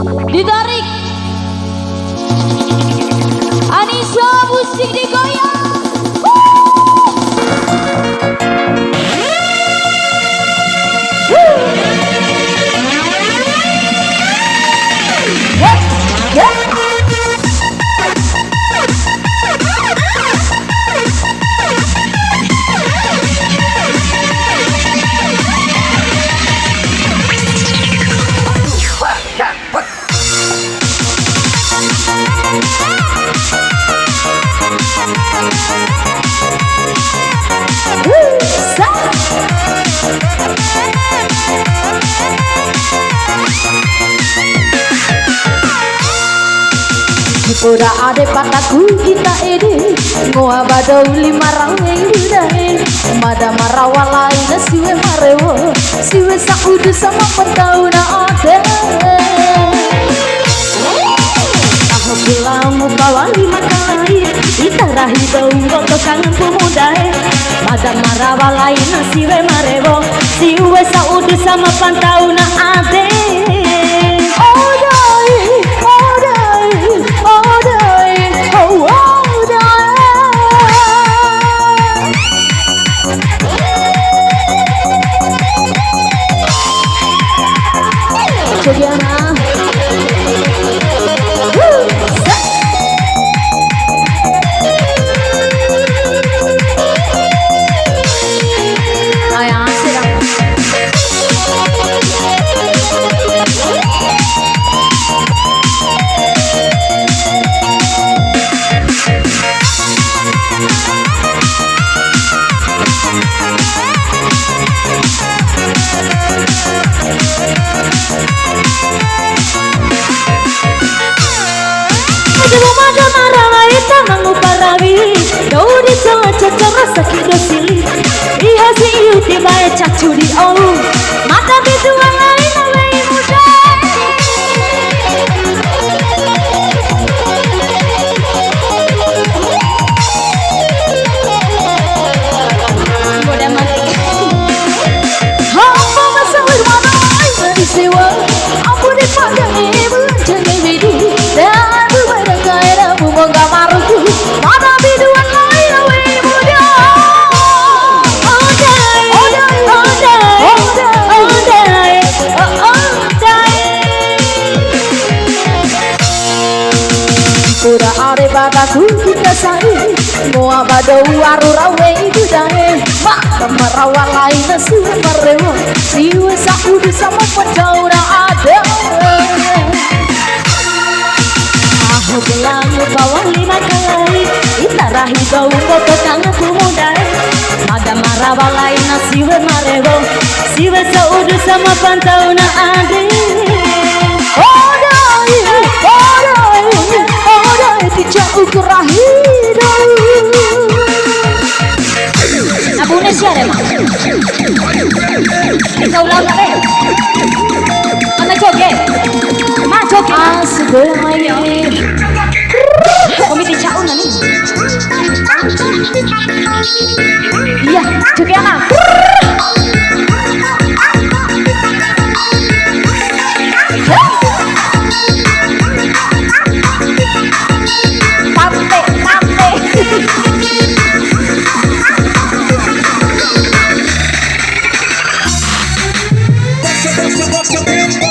Ditarik. Anissa musik digoyang. Ora ada pataku kita ini ngoa badau lima rawe udahe mada marawala ina siwe marewo siwe saudu sama pentau na ade aku bilang mau bawa lima kali itarahi bau roto kangen pemudahe mada marawala ina siwe marewo siwe saudu sama pentau na ade. Curi oh mata biduan lain awai muda muda mati hamba masa wirwana dari sewa aku dipandang ibu jangan bedi dan berbeda kaya bumbu gamaruku mata biduan lain awai muda. Ura are badaku kita sahi moa badau aru rawe itu dahe mak merawa lain siwe marewo siwe saudu sama pentau na ada aku bilang bawa lima kali itarahi bau koto kangen pemudahe mada merawa lain siwe marewo siwe saudu sama pentau na ada. Tidak ukur rahido abune siare mak kita ulang kali mana joget mak joget sebenarnya komiti caun nih iya joget anak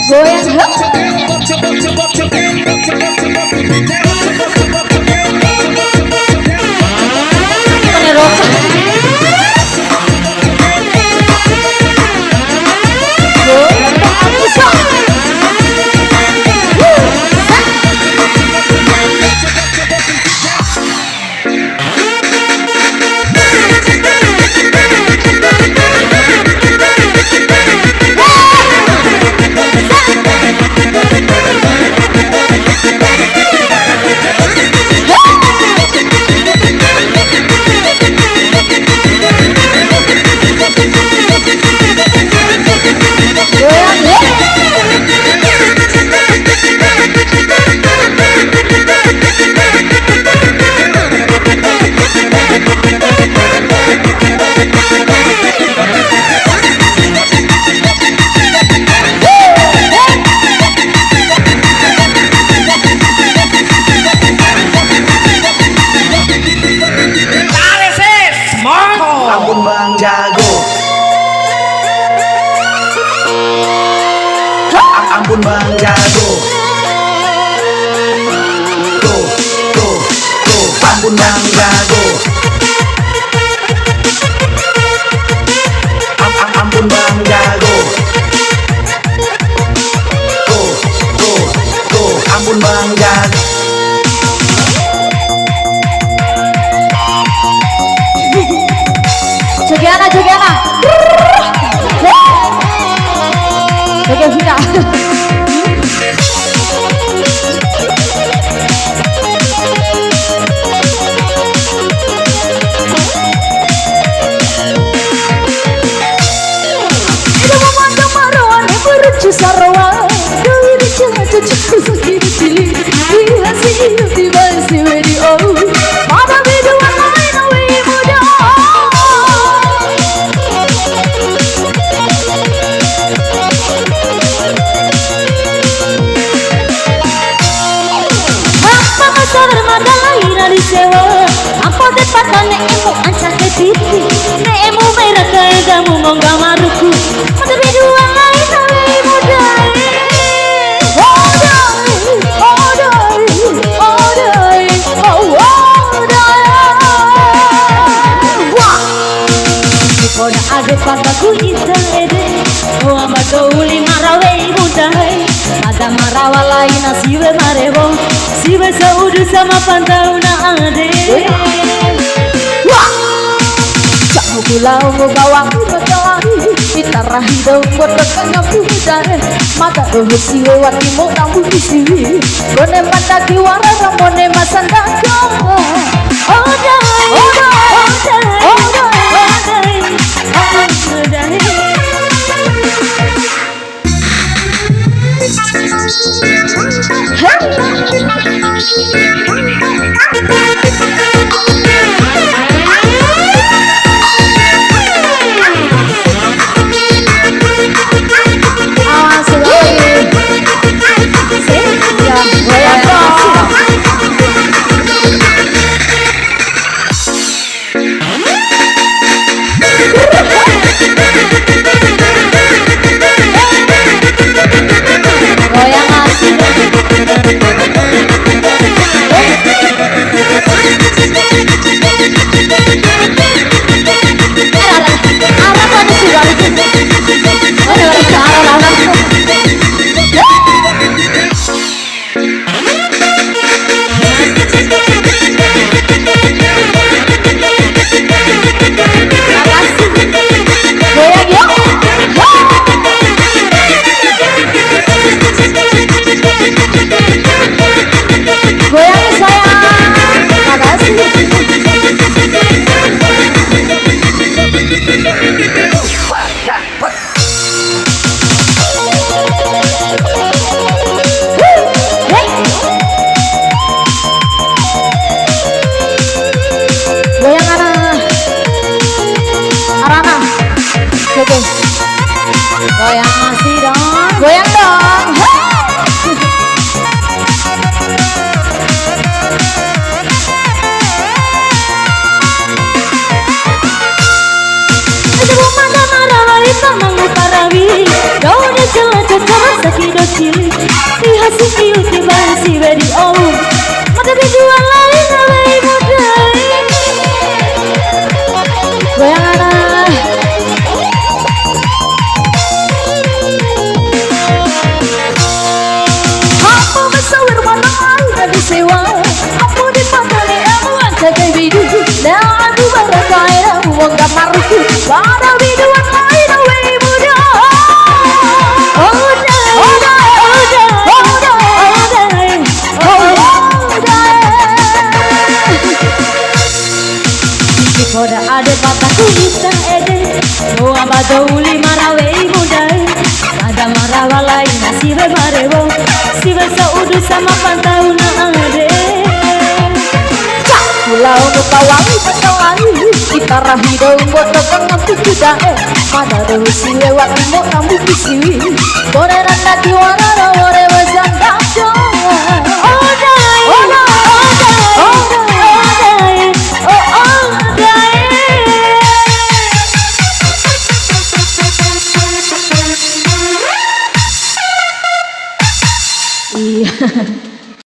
goyang go go go go Ambon Mangga go Ambon Mangga go go go go Ambon Mangga Jugiana Joget Vina Sarwa, doi cila cucu sakit cili, dia hidup di basi radio, pada bidua lain awi muda. Apa masa bermada lain di sewa, apa depatan emu ancak ke titi, emu merah kaya kamu mongga maruku, pada bidua lain awi muda. Kona ade pataku itaede o amato uli marawe mudai ada marawa lain siwe marewo siwe saudu sama pantauna ade wah jamu pulau mo bawa bakawari kita rahido kodoknya budare mata roh siwe wati mo tamu siwe kone mandaki wara ramone masandako Goyang masih dong, goyang dong. Itu mana marawi sama ngutarawi, daun celah celah sakit cili, dihasut diuti basi bedi oh, mata dijual lain awai muda. Goyang anak. Sewa, aku di pantai emu ancakai bidu, dan aku barakaya uang kamarku, pada biduan lain away muda. Oh dai, oh dai, oh dai, oh dai, oh dai. Di koda ada pataku bisa ede, oh abado uli marawe muda. Ada marawa lain nasi bemarewo, si besaudu sama pantauna ade. Pulau Nukawangi Pekawangi kita rahido bodoh pengantuk kudae pada dulu si lewat mo tamu kisiwi koneran lagi warna wore wajan dajo oh dai oh dai oh dai oh dai ya.